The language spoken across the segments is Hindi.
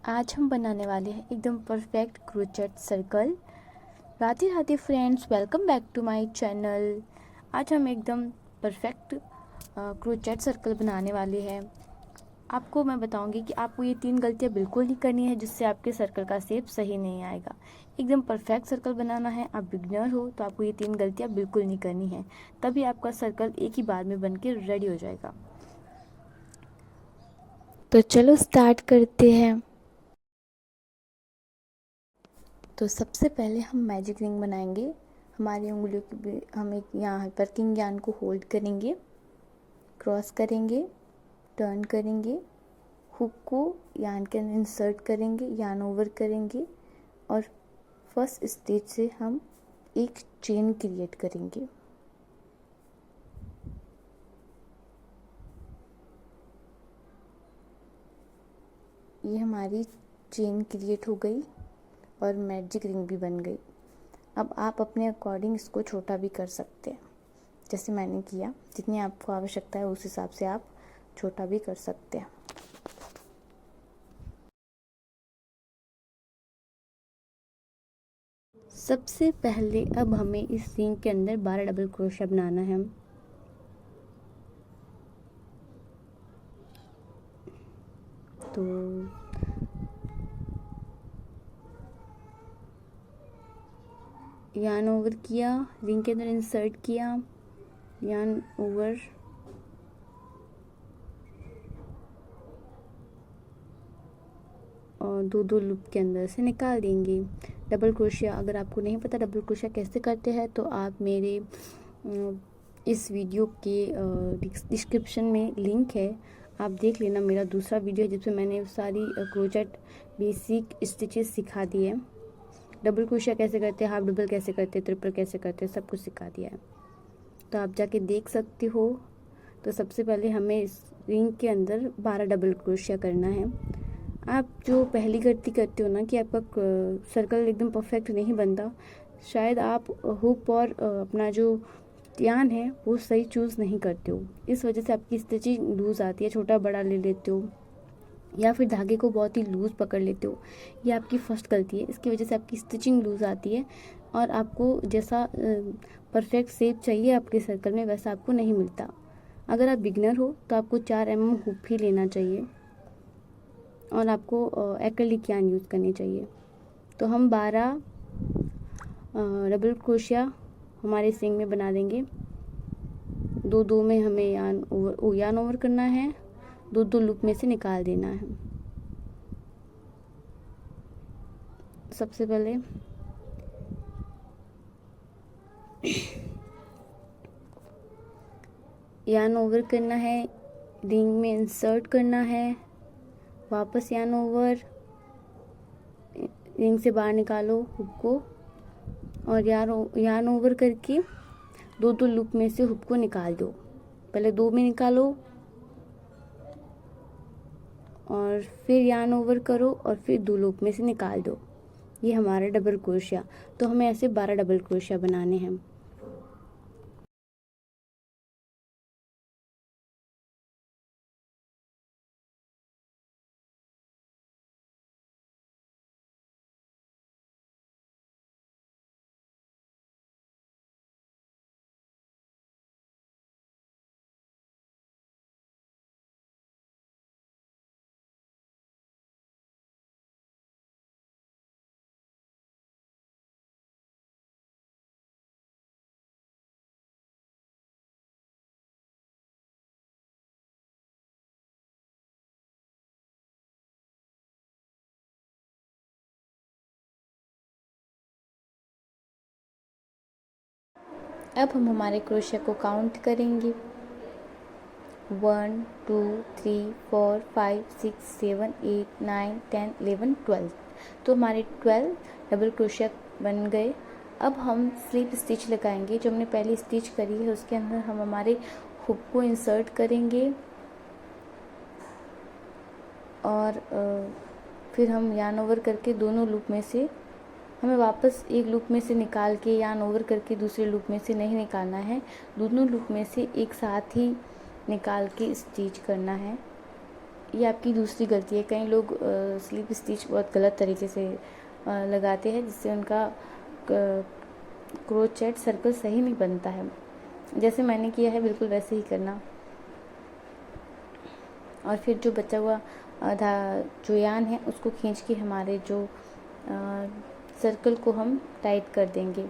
आज हम बनाने वाले हैं एकदम perfect crochet circle. Radhe Radhe friends, welcome back to my channel. आज हम एकदम परफेक्ट क्रोचेट सर्कल बनाने वाले हैं। आपको मैं बताऊंगी कि आपको ये 3 गलतियां बिल्कुल नहीं करनी है, जिससे आपके सर्कल का शेप सही नहीं आएगा। एकदम परफेक्ट सर्कल बनाना है, आप बिगिनर हो तो आपको ये 3 गलतियां बिल्कुल नहीं करनी है, तभी आपका सर्कल एक ही बार में बन के रेडी हो जाएगा। तो चलो स्टार्ट करते हैं। तो सबसे पहले हम मैजिक रिंग बनाएंगे। हमारी उंगलियों की हम एक यहाँ पर किंग यान को होल्ड करेंगे, क्रॉस करेंगे, टर्न करेंगे, हुक को यान के अंदर इंसर्ट करेंगे, यान ओवर करेंगे और फर्स्ट स्टेज से हम एक चेन क्रिएट करेंगे। ये हमारी चेन क्रिएट हो गई और मैजिक रिंग भी बन गई। अब आप अपने अकॉर्डिंग इसको छोटा भी कर सकते हैं, जैसे मैंने किया। जितनी आपको आवश्यकता है उस हिसाब से आप छोटा भी कर सकते हैं। सबसे पहले अब हमें इस रिंग के अंदर 12 डबल क्रोशिया बनाना है। तो यान ओवर किया, रिंग के अंदर इंसर्ट किया, यान ओवर, और दो लूप के अंदर से निकाल देंगे डबल क्रोशिया। अगर आपको नहीं पता डबल क्रोशिया कैसे करते हैं तो आप मेरे इस वीडियो के डिस्क्रिप्शन में लिंक है, आप देख लेना। मेरा दूसरा वीडियो है जिसमें मैंने सारी क्रोचेट बेसिक स्टिचेस सिखा दी है। डबल क्रोशिया कैसे करते हैं, हाफ डबल कैसे करते हैं, ट्रिपल कैसे करते हैं, सब कुछ सिखा दिया है, तो आप जाके देख सकते हो। तो सबसे पहले हमें इस रिंग के अंदर 12 डबल क्रोशिया करना है। आप जो पहली गलती करते हो ना कि आपका सर्कल एकदम परफेक्ट नहीं बनता, शायद आप हुक और अपना जो यान है वो सही चूज़ नहीं करते हो, इस वजह से आपकी स्टिचिंग लूज़ आती है, छोटा बड़ा ले लेते हो या फिर धागे को बहुत ही लूज़ पकड़ लेते हो। ये आपकी फर्स्ट गलती है, इसकी वजह से आपकी स्टिचिंग लूज़ आती है और आपको जैसा परफेक्ट शेप चाहिए आपके सर्कल में वैसा आपको नहीं मिलता। अगर आप बिगनर हो तो आपको 4 mm हुक ही लेना चाहिए और आपको एक्रिलिक यान यूज़ करनी चाहिए। तो हम 12 डबल क्रोशिया हमारे सिंग में बना देंगे। दो में हमें यान ओवर करना है, दो लूप में से निकाल देना है। सबसे पहले यान ओवर करना है, रिंग में इंसर्ट करना है, वापस यान ओवर, रिंग से बाहर निकालो हुक को और यान ओवर करके दो लूप में से हुक को निकाल दो। पहले 2 में निकालो और फिर यान ओवर करो और फिर 2 लूप में से निकाल दो। ये हमारा डबल क्रोशिया। तो हमें ऐसे 12 डबल क्रोशिया बनाने हैं। अब हम हमारे क्रोशिया को काउंट करेंगे। 1 2 3 4 5 6 7 8 9 10 11 12। तो हमारे 12 डबल क्रोशिया बन गए। अब हम स्लिप स्टिच लगाएंगे। जो हमने पहली स्टिच करी है उसके अंदर हम हमारे हुक को इंसर्ट करेंगे और फिर हम यान ओवर करके दोनों लूप में से हमें वापस एक लूप में से निकाल के यान ओवर करके दूसरे लूप में से नहीं निकालना है, दोनों लूप में से एक साथ ही निकाल के स्टिच करना है। ये आपकी दूसरी गलती है। कई लोग स्लिप स्टिच बहुत गलत तरीके से लगाते हैं, जिससे उनका क्रोचेट सर्कल सही नहीं बनता है। जैसे मैंने किया है बिल्कुल वैसे ही करना। और फिर जो बचा हुआ आधा जो यान है उसको खींच के हमारे जो सर्कल को हम टाइट कर देंगे।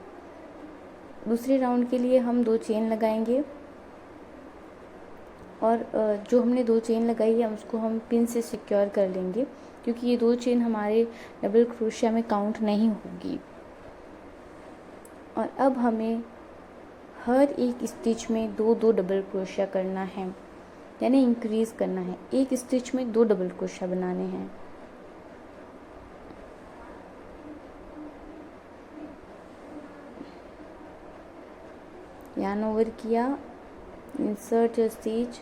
दूसरे राउंड के लिए हम 2 चेन लगाएंगे और जो हमने 2 चेन लगाई है उसको हम पिन से सिक्योर कर लेंगे, क्योंकि ये 2 चेन हमारे डबल क्रोशिया में काउंट नहीं होगी। और अब हमें हर एक स्टिच में 2-2 डबल क्रोशिया करना है, यानी इंक्रीज़ करना है। एक स्टिच में 2 डबल क्रोशिया बनाने हैं। यार्न ओवर किया, insert stitch,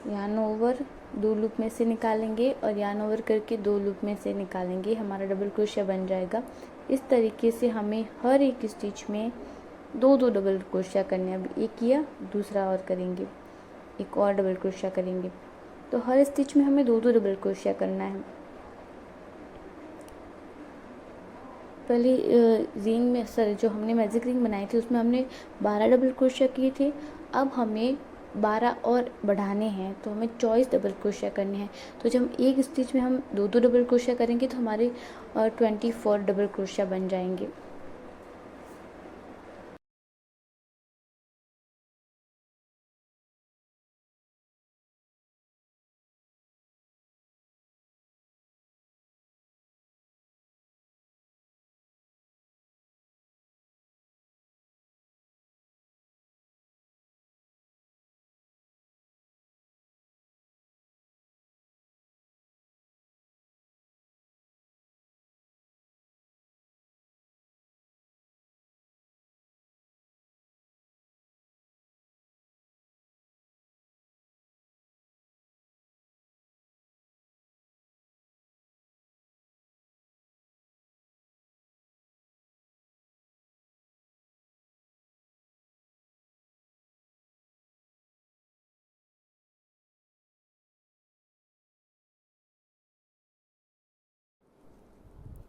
yarn over, 2 loop में से निकालेंगे और यार्न ओवर करके 2 लूप में से निकालेंगे, हमारा डबल क्रोशिया बन जाएगा। इस तरीके से हमें हर एक स्टिच में 2-2 डबल क्रोशिया करने हैं। अब एक किया, दूसरा और करेंगे, एक और डबल क्रोशिया करेंगे। तो हर स्टिच में हमें 2-2 डबल क्रोशिया करना है। पहले रिंग में जो हमने मैजिक रिंग बनाई थी उसमें हमने 12 डबल क्रोशिया किए थे। अब हमें 12 और बढ़ाने हैं, तो हमें 24 डबल क्रोशिया करने हैं। तो जब हम एक स्टिच में हम 2-2 डबल क्रोशिया करेंगे तो हमारे 24 डबल क्रोशिया बन जाएंगे।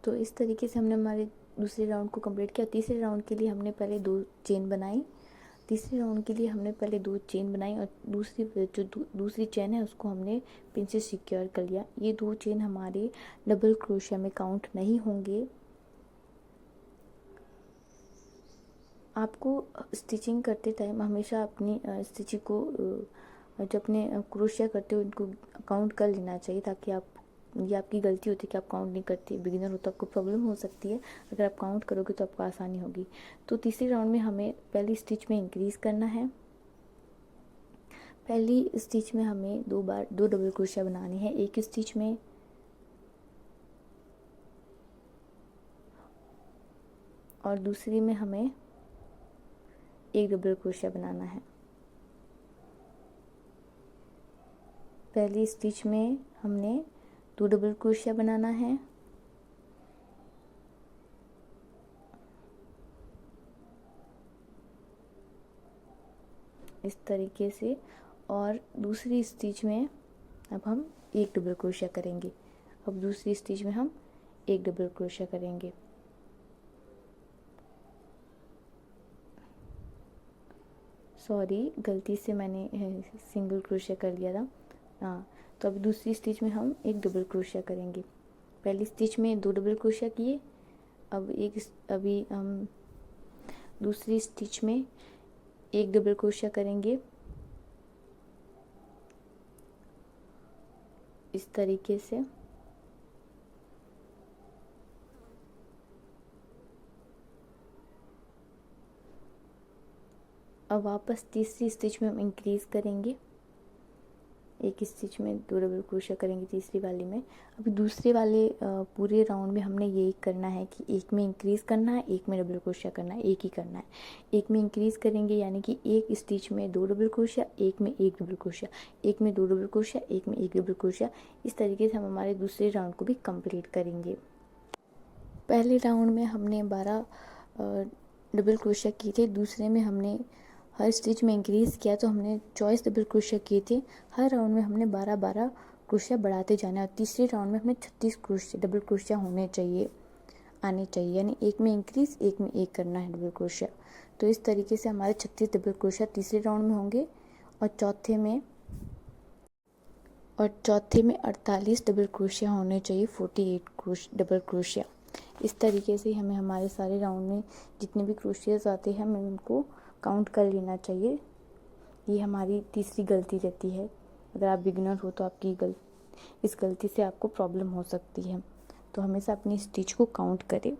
तो इस तरीके से हमने हमारे दूसरे राउंड को कंप्लीट किया। तीसरे राउंड के लिए हमने पहले 2 चेन बनाई। तीसरे राउंड के लिए हमने पहले 2 चेन बनाई और दूसरी चेन है उसको हमने पिन से सिक्योर कर लिया। ये 2 चेन हमारे डबल क्रोशिया में काउंट नहीं होंगे। आपको स्टिचिंग करते टाइम हमेशा अपनी स्टिचिंग को जो अपने क्रोशिया करते हो इनको काउंट कर लेना चाहिए, ताकि आप, ये आपकी गलती होती है कि आप काउंट नहीं करते। बिगिनर हो तो आपको प्रॉब्लम हो सकती है, अगर आप काउंट करोगे तो आपको आसानी होगी। तो तीसरे राउंड में हमें पहली स्टिच में इंक्रीज़ करना है। पहली स्टिच में हमें 2 बार 2 डबल क्रोशिया बनाने हैं एक स्टिच में, और दूसरी में हमें 1 डबल क्रोशिया बनाना है। पहली स्टिच में हमने 2 डबल क्रोशिया बनाना है, इस तरीके से, और दूसरी स्टिच में अब हम 1 डबल क्रोशिया करेंगे। अब दूसरी स्टिच में हम 1 डबल क्रोशिया करेंगे। सॉरी, गलती से मैंने सिंगल क्रोशिया कर लिया था। हाँ, तो अब दूसरी स्टिच में हम 1 डबल क्रोशिया करेंगे। पहली स्टिच में 2 डबल क्रोशिया किए, अभी हम दूसरी स्टिच में 1 डबल क्रोशिया करेंगे, इस तरीके से। अब वापस तीसरी स्टिच में हम इंक्रीज़ करेंगे, एक स्टिच में 2 डबल क्रोशिया करेंगे तीसरी वाली में। अभी दूसरे वाले पूरे राउंड में हमने यही करना है कि एक में इंक्रीज़ करना है, एक में डबल क्रोशिया करना है, एक ही करना है। एक में इंक्रीज़ करेंगे यानी कि एक स्टिच में 2 डबल क्रोशिया, एक में 1 डबल क्रोशिया, एक में 2 डबल क्रोशिया, एक में 1 डबल क्रोशिया। इस तरीके से हम हमारे दूसरे राउंड को भी कंप्लीट करेंगे। पहले राउंड में हमने 12 डबल क्रोशिया किए थे, दूसरे में हमने हर स्टिच में इंक्रीज़ किया तो हमने 24 डबल क्रोशिया किए थे। हर राउंड में हमने 12-12 क्रोशिया बढ़ाते जाना है और तीसरे राउंड में हमें 36 क्रोशिया डबल क्रोशिया आने चाहिए, यानी एक में इंक्रीज़, एक में एक करना है डबल क्रोशिया। तो इस तरीके से हमारे 36 डबल क्रोशिया तीसरे राउंड में होंगे और चौथे में 48 डबल क्रोशिया होने चाहिए, 48 डबल क्रोशिया। इस तरीके से हमें हमारे सारे राउंड में जितने भी क्रोशियाज आते हैं हमें उनको काउंट कर लेना चाहिए। ये हमारी तीसरी गलती रहती है। अगर आप बिगिनर हो तो इस गलती से आपको प्रॉब्लम हो सकती है, तो हमेशा अपनी स्टिच को काउंट करें।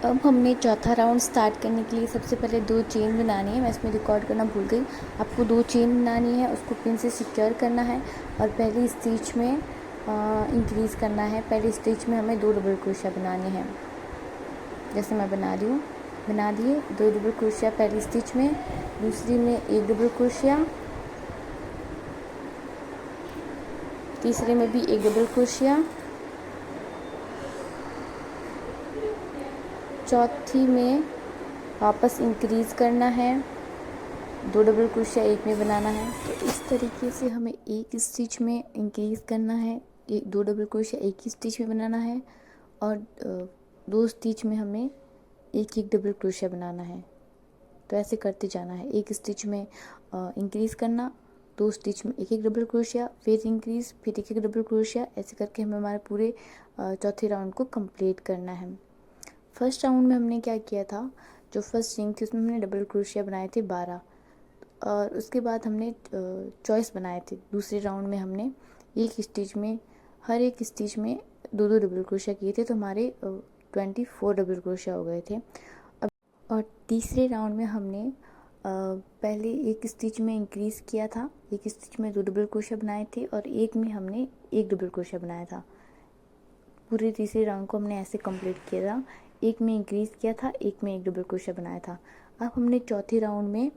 अब हमने चौथा राउंड स्टार्ट करने के लिए सबसे पहले 2 चेन बनानी है। मैं इसमें रिकॉर्ड करना भूल गई। आपको 2 चेन बनानी है, उसको पिन से सिक्योर करना है और पहली स्टिच में इंक्रीज़ करना है। पहली स्टिच में हमें 2 डबल क्रोशिया बनाने हैं, जैसे मैं बना रही हूँ। बना दिए 2 डबल क्रोशिया पहली स्टिच में, दूसरी में 1 डबल क्रोशिया, तीसरे में भी 1 डबल क्रोशिया, चौथी में वापस इंक्रीज़ करना है, 2 डबल क्रोशिया एक में बनाना है। तो इस तरीके से हमें एक स्टिच में इंक्रीज़ करना है, 2 डबल क्रोशिया एक ही स्टिच में बनाना है और 2 स्टिच में हमें एक डबल क्रोशिया बनाना है। तो ऐसे करते जाना है, एक स्टिच में इंक्रीज़ करना, 2 स्टिच में एक डबल क्रोशिया, फिर इंक्रीज़, फिर एक डबल क्रोशिया। ऐसे करके हमें हमारे पूरे चौथे राउंड को कंप्लीट करना है। फर्स्ट राउंड में हमने क्या किया था, जो फर्स्ट रिंग थी उसमें हमने डबल क्रोशिया बनाए थे 12 और उसके बाद हमने चॉइस बनाए थे। दूसरे राउंड में हमने हर एक स्टिच में 2-2 डबल क्रोशिया किए थे, तो हमारे 24 डबल क्रोशिया हो गए थे। अब और तीसरे राउंड में हमने पहले एक स्टिच में इंक्रीज़ किया था, एक स्टिच में 2 डबल क्रोशिया बनाए थे और एक में हमने 1 डबल क्रोशिया बनाया था। पूरे तीसरे राउंड को हमने ऐसे कंप्लीट किया था, एक में इंक्रीज़ किया था, एक में 1 डबल क्रोशिया बनाया था। अब हमने चौथे राउंड में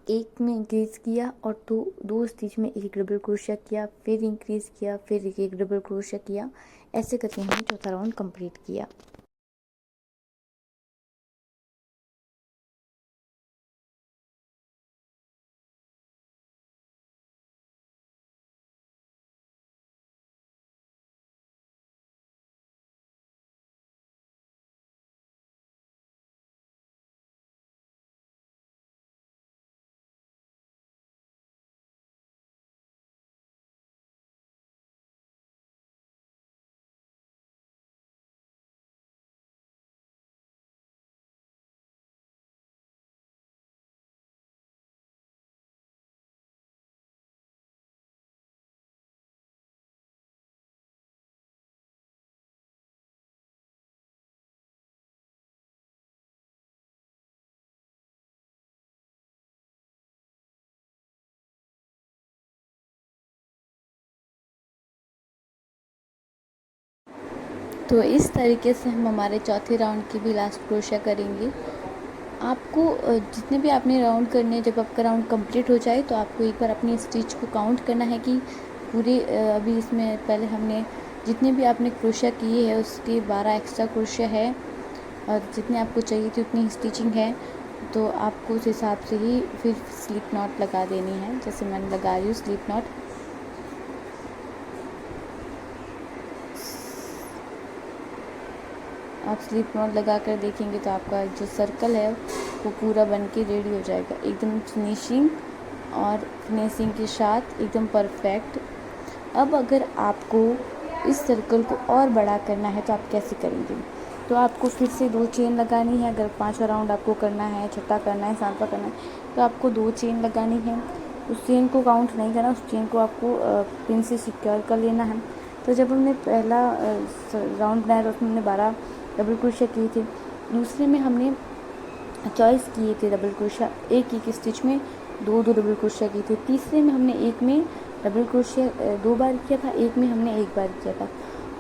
एक में इंक्रीज़ किया और दो स्टिच में 1 डबल क्रोशिया किया, फिर इंक्रीज़ किया, फिर 1 डबल क्रोशिया किया। ऐसे करके हमने चौथा राउंड कंप्लीट किया। तो इस तरीके से हम हमारे चौथे राउंड की भी लास्ट क्रोशिया करेंगे। आपको जितने भी आपने राउंड करने हैं, जब आपका राउंड कंप्लीट हो जाए तो आपको एक बार अपनी स्टिच को काउंट करना है कि पूरे अभी इसमें पहले हमने जितने भी आपने क्रोशिया किए हैं उसके 12 एक्स्ट्रा क्रोशिया है और जितने आपको चाहिए थी उतनी स्टिचिंग है, तो आपको उस हिसाब से ही फिर स्लिप नॉट लगा देनी है। जैसे मैंने लगा रही हूँ स्लिप नॉट। आप स्लिप नॉट लगा कर देखेंगे तो आपका जो सर्कल है वो पूरा बन के रेडी हो जाएगा, एकदम फिनिशिंग के साथ एकदम परफेक्ट। अब अगर आपको इस सर्कल को और बड़ा करना है तो आप कैसे करेंगे, तो आपको फिर से 2 चेन लगानी है। अगर 5वां राउंड आपको करना है, छठा करना है, 7वां करना है, तो आपको 2 चेन लगानी है। उस चेन को काउंट नहीं करना, उस चेन को आपको पिन से सिक्योर कर लेना है। तो जब हमने पहला राउंड बनाया तो उसमें हमने 12 डबल क्रोशिया किए थे। दूसरे में हमने 24 किए थे डबल क्रोशिया, एक एक स्टिच में 2-2 डबल क्रोशिया किए थे। तीसरे में हमने एक में डबल क्रोशिया 2 बार किया था, एक में हमने 1 बार किया था।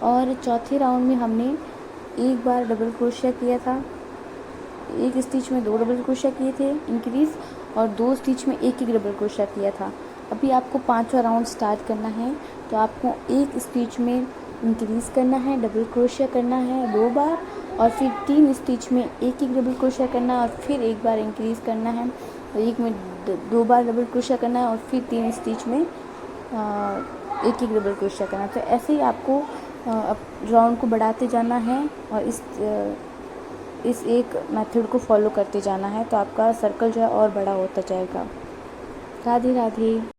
और चौथे राउंड में हमने 1 बार डबल क्रोशिया किया था, एक स्टिच में 2 डबल क्रोशिया किए थे इंक्रीज़, और 2 स्टिच में एक डबल क्रोशिया किया था। अभी आपको 5वां राउंड स्टार्ट करना है, तो आपको एक स्टिच में इंक्रीज़ करना है, डबल क्रोशिया करना है 2 बार, और फिर 3 स्टिच में एक डबल क्रोशिया करना है, और फिर 1 बार इंक्रीज़ करना है, और एक में 2 बार डबल क्रोशिया करना है, और फिर 3 स्टिच में एक डबल क्रोशिया करना है। तो ऐसे ही आपको राउंड को बढ़ाते जाना है और इस एक मेथड को फॉलो करते जाना है, तो आपका सर्कल जो है और बड़ा होता जाएगा। राधे राधे।